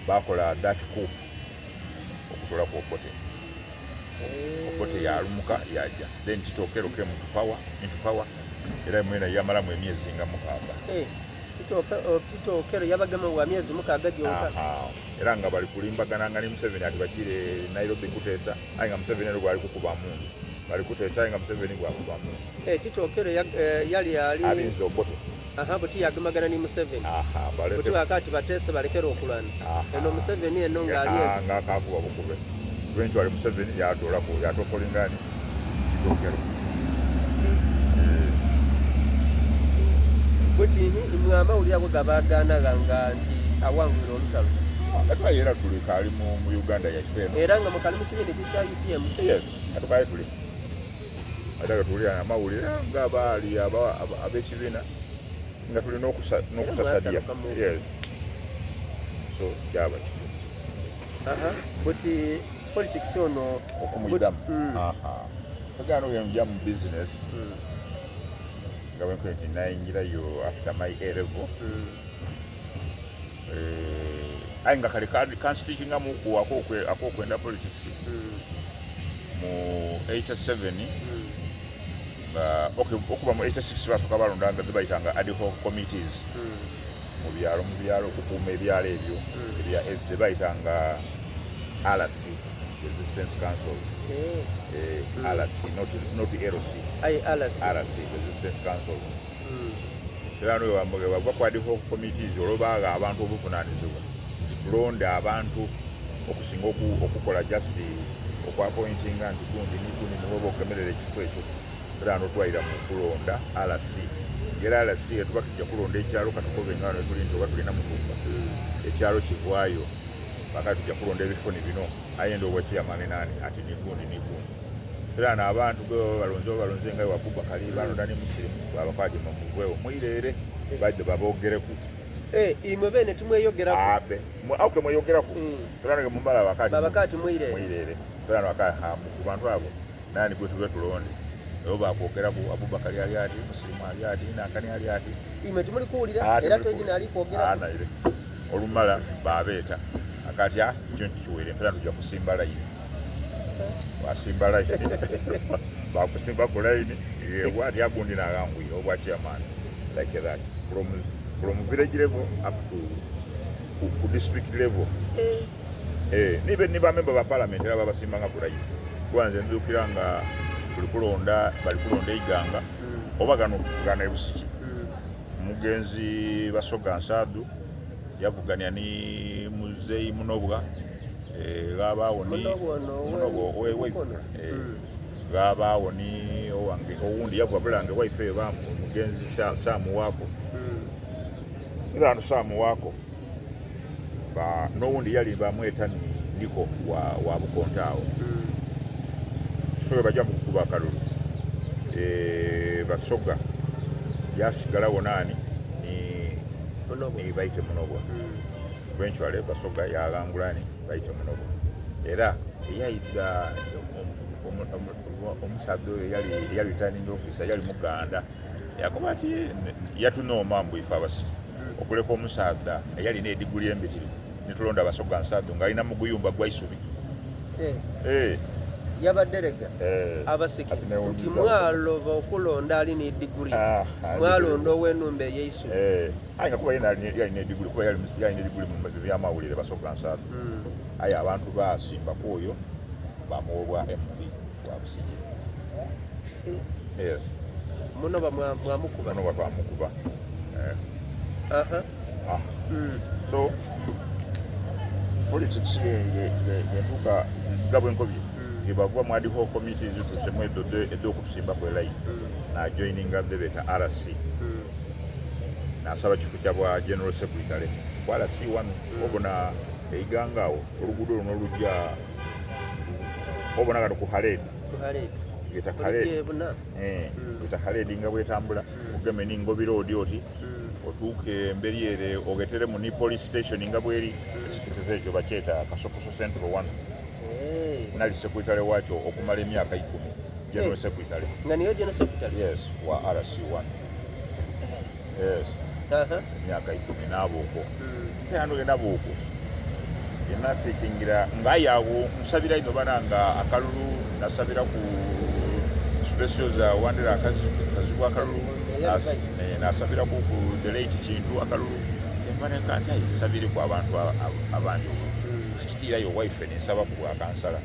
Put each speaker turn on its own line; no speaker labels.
bakola that coup okutula ku Okote. Okote yalumuka yajja then Tito Okello came into power era mwena yamalamu emyezi nga mukaaga.
Tito Okello yabagema wa myezi mukaaga gyonka.
Era nga bali kulimbagana nga ni Museveni ati bagire Nairobi kuteesa ayi nga Museveni ero bali kukubamu bali kuteesa nga Museveni gwakubamu.
Tito Okello yali
alinze Obote.
Buti yagemagana ni Museveni. Buti wakati bateese balekera okulwana. Eno Museveni eno ng'ali
nga akakuba bukube. Eventually Museveni yatokolingani Tito Okello.
Buti imwamba uli ago gabagana ganga nti awangulira olutalo.
Atwaye era tuli kali mu Uganda ya kifeno.
Era nga mukali mu kibindi kya UPM.
Yes, atwaye tuli. Ataka tuli na mawulire nga bali ab'ekibiina nga tuli n'okusasadia. Yes. So kyaba kityo.
Buti politics ono
okumuidamu. Pagano yamja mu business. Nga when 29 njirayo after my A level. Ainga kale constituting nga muku akokwenda politics. Mu 87 okuba mu 86 basoka balondanga tebayitanga ad hoc committees mu byalo okukuuma ebyalo ebyo tebayitanga RC resistance councils. RC not RC. RC resistance councils. Era no bamwe kwa ad hoc committees olobaaga abantu obuvunaanyizibwa nti tulonde abantu okusinga okukola just okwapointinga nti gundi niwoba okukemerera ekifo ekyo era notwalira mu kulonda RC. Era RC etuba tujja kulonda ekyalo katukobe engano etuli nti oba tulina mutumba ekyalo kivaayo bakati tujja kulonda ebifoni bino ayenda obwekiyamane nani ati nigundi. Era n'abantu balonze nga wakuba kali balonda ne musirimu babakwaje mu mugwewo mwirere bajja babogereku.
Imwe bene tumweyogerako.
Auke mweyogerako. Era nga mumbala
babakati mwirere.
Era n'akaya mu bantu abo nani gwe tulonde. Oba kwogera ku Abubakar ali ati musirimu ali ati nakani ali ati
imwe tumuli kuwulira era twegina ali kwogera
ile olumala babeeta akati kyo kiwere mpera tujja kusimba layini wasimba layini bakusimba ku layini wadi agundi n'agangwi obwa chairman like that from village level up to ku district level. Niba member ba parliament era babasimbanga ku layini kwanze ndukira nga balikulonda iganga oba gano ebusiki mugenzi Basoga Nsadu yavuganya ni Muzeyi Munobwa gabawo ni gabawo ni owange owundi yavubulange waife ba mugenzi Samu wako ila Samu wako ba n'owundi yali bamweta Niko wa Bukontaawo. So bajja mukuba kalulu Basoga yasigala wonani ni baite Munobwa. Eventually Basoga yalangulani baite Munobwa. Era yayida omusado yali returning officer yali muganda yakoba ati yatunoma mbu ifa basi okuleka omusada yali ne diguli embitiri nitulonda Basoga Nsadu nga alina muguyumba gwa isubi.
Yabaderega abasiki nti mwalo okulonda ali ne diguri mwalonda ow'ennumba ey'eisu
nga kuba yali ne diguri kuba yali ne diguri mu byamawulire Basoga Nsadu aye abantu basimbako oyo bamuwobwa MB wa Busiki. Yes.
Munoba mwamukuba.
Munoba twamukuba. So politics yentuka gabwenkobi ibavua mu ad hoc committees tusemwe edo kutusimba kwa line na joining the beta RC na saba kifu kyabwa general secretary kwa RC 1 obona eigangao olugudo luno lujja obona kano ku Haledi yeta Haledi yeta Haledi nga bwetambula ogeme ni Ngobi road oti otuke mberi ere ogetere mu ni police station nga bweri ekitezo ekyo bakyeta Kasokoso Central 1 nali secretary wacho okumala emyaka 10 general secretary
ngani general secretary
yes wa RC1 yes myaka 10 naboko ano naboko enapikingira ngaayawo nsabira ino bana nga akalulu nasabira ku special za wandera kazibwa akalulu nasabira ku delete kintu akalulu embana kantai nsabire ku abantu abandi kakitirayo wife ne nsaba ku akansala